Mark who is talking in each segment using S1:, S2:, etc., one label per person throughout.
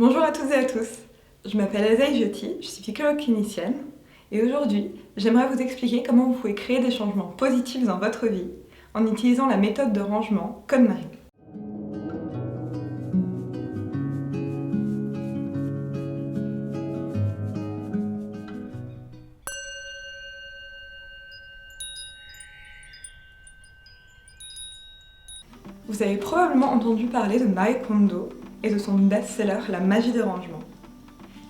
S1: Bonjour à toutes et à tous, je m'appelle Azaï Jyoti, je suis psychologue clinicienne et aujourd'hui j'aimerais vous expliquer comment vous pouvez créer des changements positifs dans votre vie en utilisant la méthode de rangement KonMari. Vous avez probablement entendu parler de Marie Kondo et de son best-seller La magie des rangements.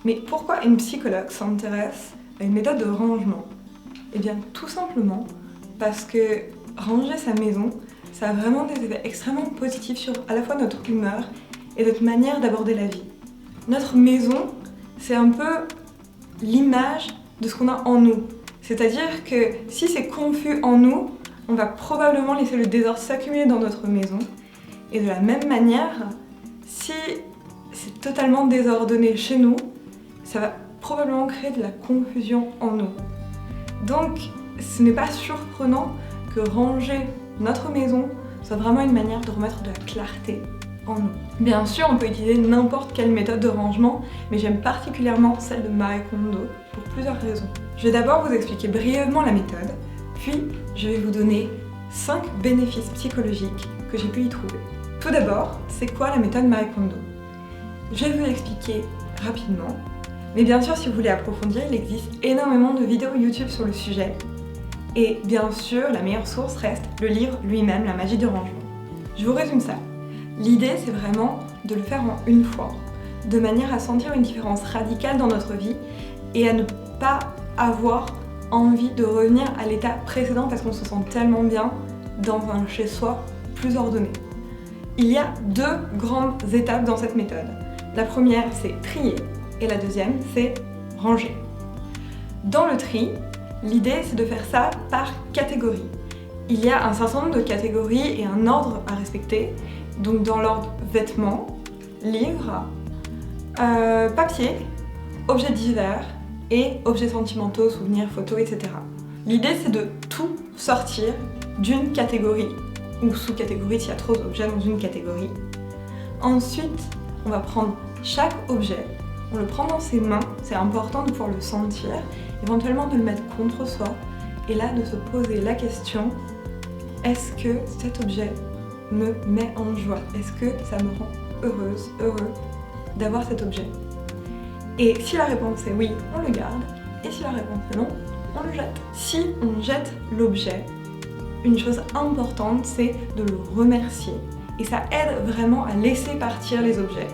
S1: Mais pourquoi une psychologue s'intéresse à une méthode de rangement? Eh bien tout simplement parce que ranger sa maison, ça a vraiment des effets extrêmement positifs sur à la fois notre humeur et notre manière d'aborder la vie. Notre maison, c'est un peu l'image de ce qu'on a en nous. C'est-à-dire que si c'est confus en nous, on va probablement laisser le désordre s'accumuler dans notre maison. Et de la même manière, si c'est totalement désordonné chez nous, ça va probablement créer de la confusion en nous. Donc, ce n'est pas surprenant que ranger notre maison soit vraiment une manière de remettre de la clarté en nous. Bien sûr, on peut utiliser n'importe quelle méthode de rangement, mais j'aime particulièrement celle de Marie Kondo pour plusieurs raisons. Je vais d'abord vous expliquer brièvement la méthode, puis je vais vous donner 5 bénéfices psychologiques que j'ai pu y trouver. Tout d'abord, c'est quoi la méthode Marie Kondo? Je vais vous l'expliquer rapidement, mais bien sûr, si vous voulez approfondir, il existe énormément de vidéos YouTube sur le sujet. Et bien sûr, la meilleure source reste le livre lui-même, La magie du rangement. Je vous résume ça. L'idée, c'est vraiment de le faire en une fois, de manière à sentir une différence radicale dans notre vie et à ne pas avoir envie de revenir à l'état précédent parce qu'on se sent tellement bien dans un chez-soi plus ordonné. Il y a 2 grandes étapes dans cette méthode. La première, c'est trier, et la deuxième, c'est ranger. Dans le tri, l'idée, c'est de faire ça par catégorie. Il y a un certain nombre de catégories et un ordre à respecter. Donc dans l'ordre vêtements, livres, papier, objets divers et objets sentimentaux, souvenirs, photos, etc. L'idée, c'est de tout sortir d'une catégorie ou sous-catégorie s'il y a trop d'objets dans une catégorie. Ensuite, on va prendre chaque objet, on le prend dans ses mains, c'est important de pouvoir le sentir, éventuellement de le mettre contre soi, et là de se poser la question, est-ce que cet objet me met en joie? Est-ce que ça me rend heureuse, heureux d'avoir cet objet? Et si la réponse est oui, on le garde, et si la réponse est non, on le jette. Si on jette l'objet, une chose importante, c'est de le remercier. Et ça aide vraiment à laisser partir les objets,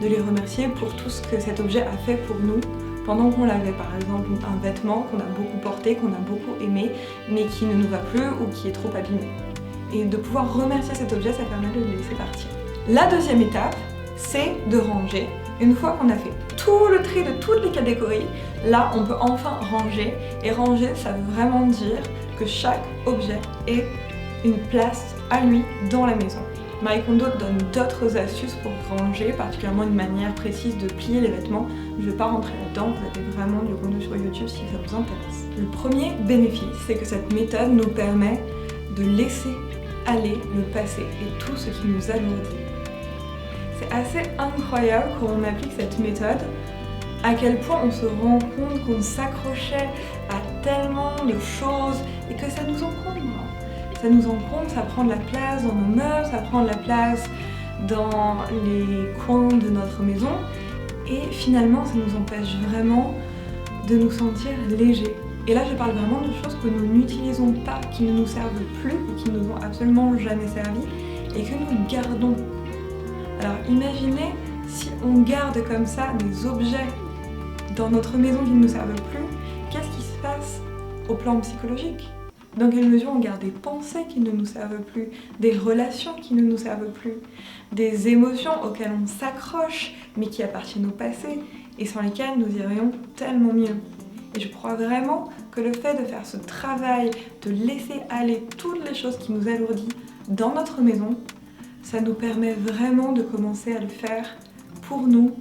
S1: de les remercier pour tout ce que cet objet a fait pour nous pendant qu'on l'avait. Par exemple, un vêtement qu'on a beaucoup porté, qu'on a beaucoup aimé, mais qui ne nous va plus ou qui est trop abîmé. Et de pouvoir remercier cet objet, ça permet de le laisser partir. La deuxième étape, c'est de ranger. Une fois qu'on a fait tout le tri de toutes les catégories, là on peut enfin ranger. Et ranger, ça veut vraiment dire que chaque objet ait une place à lui dans la maison. Marie Kondo donne d'autres astuces pour ranger, particulièrement une manière précise de plier les vêtements. Je ne vais pas rentrer là-dedans, vous avez vraiment du contenu sur YouTube si ça vous intéresse. Le premier bénéfice, c'est que cette méthode nous permet de laisser aller le passé et tout ce qui nous alourdit. C'est assez incroyable quand on applique cette méthode, à quel point on se rend compte qu'on s'accrochait à tellement de choses et que ça nous encombre. Ça nous encombre, ça prend de la place dans nos meubles, ça prend de la place dans les coins de notre maison et finalement ça nous empêche vraiment de nous sentir légers. Et là je parle vraiment de choses que nous n'utilisons pas, qui ne nous servent plus, qui ne nous ont absolument jamais servi et que nous gardons. Alors imaginez si on garde comme ça des objets dans notre maison qui ne nous servent plus, qu'est-ce qui se passe au plan psychologique? Dans quelle mesure on garde des pensées qui ne nous servent plus, des relations qui ne nous servent plus, des émotions auxquelles on s'accroche mais qui appartiennent au passé et sans lesquelles nous irions tellement mieux. Et je crois vraiment que le fait de faire ce travail, de laisser aller toutes les choses qui nous alourdissent dans notre maison, ça nous permet vraiment de commencer à le faire pour nous,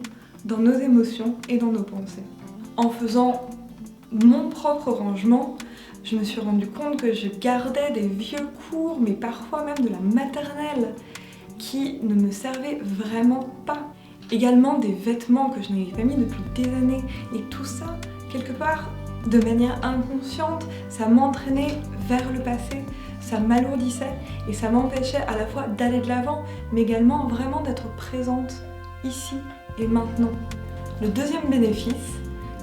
S1: dans nos émotions et dans nos pensées. En faisant mon propre rangement, je me suis rendu compte que je gardais des vieux cours, mais parfois même de la maternelle, qui ne me servaient vraiment pas. Également des vêtements que je n'avais pas mis depuis des années. Et tout ça, quelque part, de manière inconsciente, ça m'entraînait vers le passé, ça m'alourdissait et ça m'empêchait à la fois d'aller de l'avant, mais également vraiment d'être présente ici et maintenant. Le deuxième bénéfice,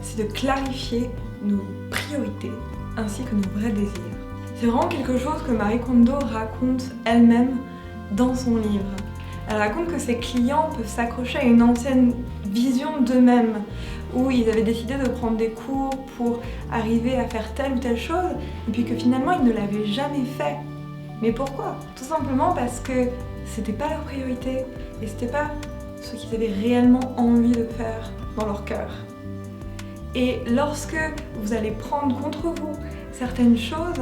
S1: c'est de clarifier nos priorités ainsi que nos vrais désirs. C'est vraiment quelque chose que Marie Kondo raconte elle-même dans son livre. Elle raconte que ses clients peuvent s'accrocher à une ancienne vision d'eux-mêmes, où ils avaient décidé de prendre des cours pour arriver à faire telle ou telle chose, et puis que finalement ils ne l'avaient jamais fait. Mais pourquoi? Tout simplement parce que c'était pas leur priorité, et c'était pas ce qu'ils avaient réellement envie de faire dans leur cœur. Et lorsque vous allez prendre contre vous certaines choses,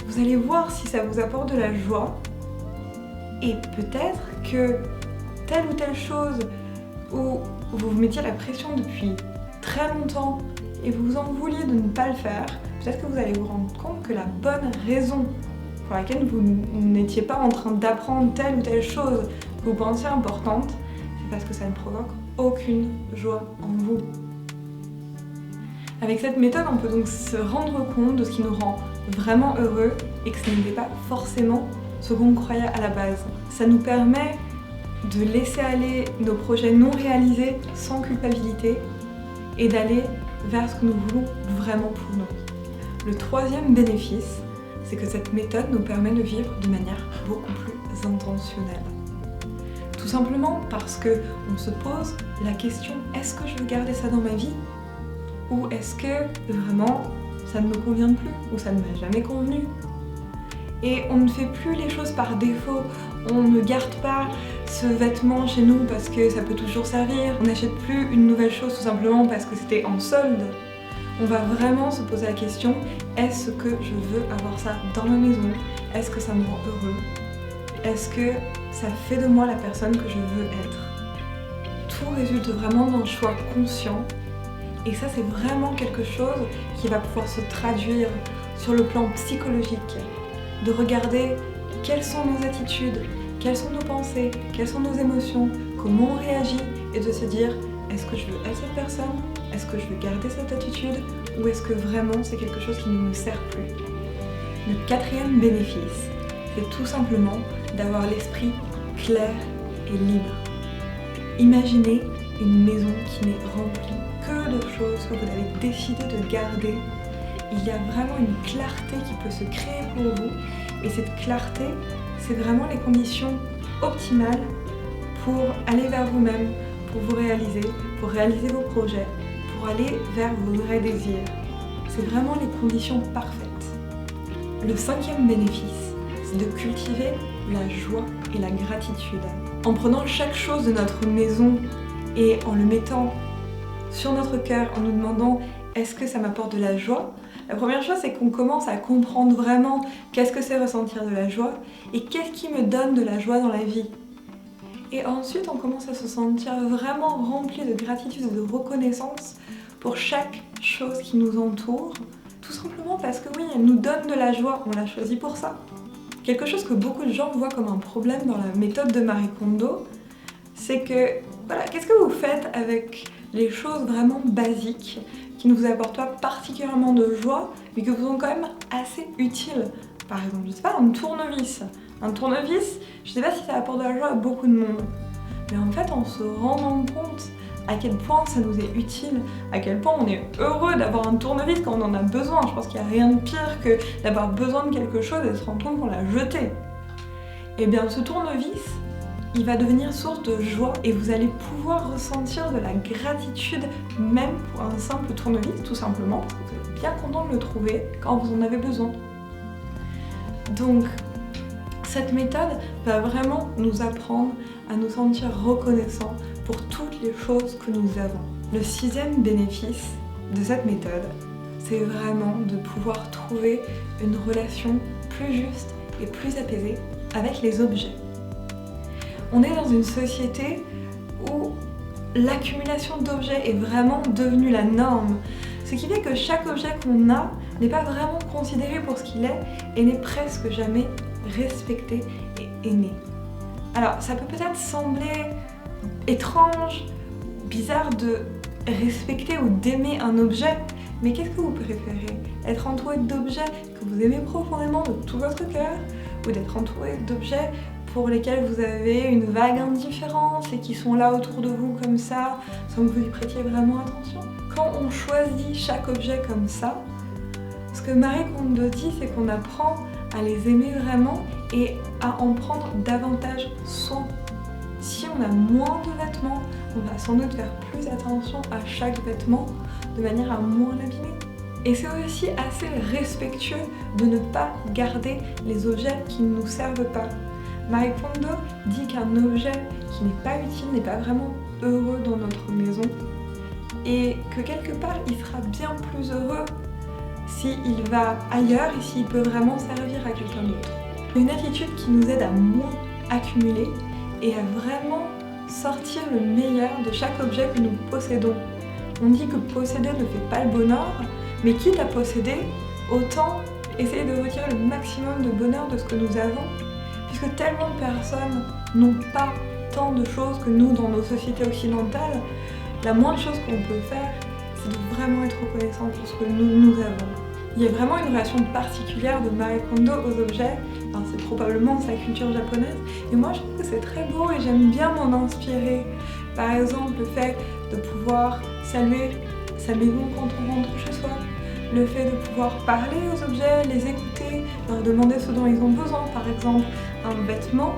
S1: vous allez voir si ça vous apporte de la joie, et peut-être que telle ou telle chose où vous vous mettiez la pression depuis très longtemps et vous en vouliez de ne pas le faire, peut-être que vous allez vous rendre compte que la bonne raison pour laquelle vous n'étiez pas en train d'apprendre telle ou telle chose que vous pensiez importante, c'est parce que ça ne provoque aucune joie en vous. Avec cette méthode, on peut donc se rendre compte de ce qui nous rend vraiment heureux et que ce n'était pas forcément ce qu'on croyait à la base. Ça nous permet de laisser aller nos projets non réalisés sans culpabilité et d'aller vers ce que nous voulons vraiment pour nous. Le troisième bénéfice, c'est que cette méthode nous permet de vivre de manière beaucoup plus intentionnelle. Tout simplement parce qu'on se pose la question, est-ce que je veux garder ça dans ma vie? Ou est-ce que vraiment ça ne me convient plus? Ou ça ne m'a jamais convenu? Et on ne fait plus les choses par défaut, on ne garde pas ce vêtement chez nous parce que ça peut toujours servir, on n'achète plus une nouvelle chose tout simplement parce que c'était en solde. On va vraiment se poser la question, est-ce que je veux avoir ça dans ma maison? Est-ce que ça me rend heureux? Est-ce que ça fait de moi la personne que je veux être? Tout résulte vraiment d'un choix conscient et ça c'est vraiment quelque chose qui va pouvoir se traduire sur le plan psychologique. De regarder quelles sont nos attitudes, quelles sont nos pensées, quelles sont nos émotions, comment on réagit et de se dire est-ce que je veux être cette personne? Est-ce que je veux garder cette attitude? Ou est-ce que vraiment c'est quelque chose qui ne me sert plus? Le quatrième bénéfice, c'est tout simplement d'avoir l'esprit clair et libre. Imaginez une maison qui n'est remplie que de choses que vous avez décidé de garder. Il y a vraiment une clarté qui peut se créer pour vous et cette clarté, c'est vraiment les conditions optimales pour aller vers vous-même, pour vous réaliser, pour réaliser vos projets, pour aller vers vos vrais désirs. C'est vraiment les conditions parfaites. Le cinquième bénéfice, c'est de cultiver la joie et la gratitude. En prenant chaque chose de notre maison et en le mettant sur notre cœur, en nous demandant est-ce que ça m'apporte de la joie? La première chose, c'est qu'on commence à comprendre vraiment qu'est-ce que c'est ressentir de la joie et qu'est-ce qui me donne de la joie dans la vie. Et ensuite, on commence à se sentir vraiment rempli de gratitude et de reconnaissance pour chaque chose qui nous entoure, tout simplement parce que oui, elle nous donne de la joie, on l'a choisi pour ça. Quelque chose que beaucoup de gens voient comme un problème dans la méthode de Marie Kondo, c'est que, voilà, qu'est-ce que vous faites avec les choses vraiment basiques qui ne vous apportent pas particulièrement de joie, mais qui vous sont quand même assez utiles. Par exemple, je sais pas, un tournevis. Un tournevis, je sais pas si ça apporte de la joie à beaucoup de monde. Mais en fait, en se rendant compte à quel point ça nous est utile, à quel point on est heureux d'avoir un tournevis quand on en a besoin. Je pense qu'il n'y a rien de pire que d'avoir besoin de quelque chose et de se rendre compte qu'on l'a jeté. Et bien, ce tournevis, il va devenir source de joie et vous allez pouvoir ressentir de la gratitude même pour un simple tournevis, tout simplement, parce que vous êtes bien content de le trouver quand vous en avez besoin. Donc, cette méthode va vraiment nous apprendre à nous sentir reconnaissants pour toutes les choses que nous avons. Le sixième bénéfice de cette méthode, c'est vraiment de pouvoir trouver une relation plus juste et plus apaisée avec les objets. On est dans une société où l'accumulation d'objets est vraiment devenue la norme. Ce qui fait que chaque objet qu'on a n'est pas vraiment considéré pour ce qu'il est et n'est presque jamais respecté et aimé. Alors ça peut peut-être sembler étrange bizarre de respecter ou d'aimer un objet, mais qu'est-ce que vous préférez? Être entouré d'objets que vous aimez profondément de tout votre cœur, ou d'être entouré d'objets pour lesquels vous avez une vague indifférence et qui sont là autour de vous comme ça, sans que vous y prêtiez vraiment attention? Quand on choisit chaque objet comme ça, ce que Marie Kondo dit, c'est qu'on apprend à les aimer vraiment et à en prendre davantage soin. Si on a moins de vêtements, on va sans doute faire plus attention à chaque vêtement de manière à moins l'abîmer. Et c'est aussi assez respectueux de ne pas garder les objets qui ne nous servent pas. Marie Kondo dit qu'un objet qui n'est pas utile n'est pas vraiment heureux dans notre maison et que quelque part il sera bien plus heureux s'il va ailleurs et s'il peut vraiment servir à quelqu'un d'autre. Une attitude qui nous aide à moins accumuler et à vraiment sortir le meilleur de chaque objet que nous possédons. On dit que posséder ne fait pas le bonheur, mais quitte à posséder, autant essayer de retirer le maximum de bonheur de ce que nous avons, puisque tellement de personnes n'ont pas tant de choses que nous dans nos sociétés occidentales. La moindre chose qu'on peut faire, c'est de vraiment être reconnaissant pour ce que nous avons. Il y a vraiment une relation particulière de Marie Kondo aux objets, enfin, c'est probablement sa culture japonaise, et moi je trouve que c'est très beau et j'aime bien m'en inspirer. Par exemple, le fait de pouvoir saluer sa maison quand on rentre chez soi, le fait de pouvoir parler aux objets, les écouter, leur demander ce dont ils ont besoin. Par exemple, un vêtement,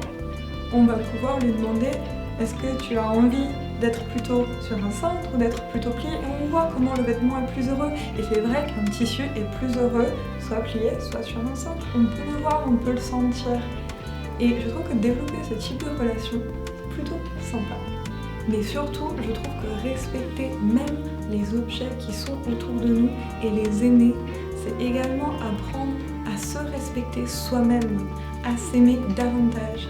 S1: on va pouvoir lui demander est-ce que tu as envie d'être plutôt sur un cintre ou d'être plutôt plié, et on voit comment le vêtement est plus heureux. Et c'est vrai qu'un tissu est plus heureux, soit plié, soit sur un cintre. On peut le voir, on peut le sentir. Et je trouve que développer ce type de relation, c'est plutôt sympa. Mais surtout, je trouve que respecter même les objets qui sont autour de nous et les aimer, c'est également apprendre à se respecter soi-même, à s'aimer davantage.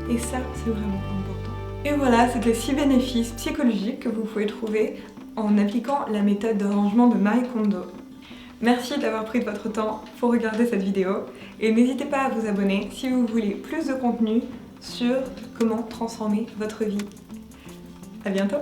S1: Et ça, c'est vraiment important. Et voilà, c'était les 6 bénéfices psychologiques que vous pouvez trouver en appliquant la méthode de rangement de Marie Kondo. Merci d'avoir pris de votre temps pour regarder cette vidéo et n'hésitez pas à vous abonner si vous voulez plus de contenu sur comment transformer votre vie. À bientôt!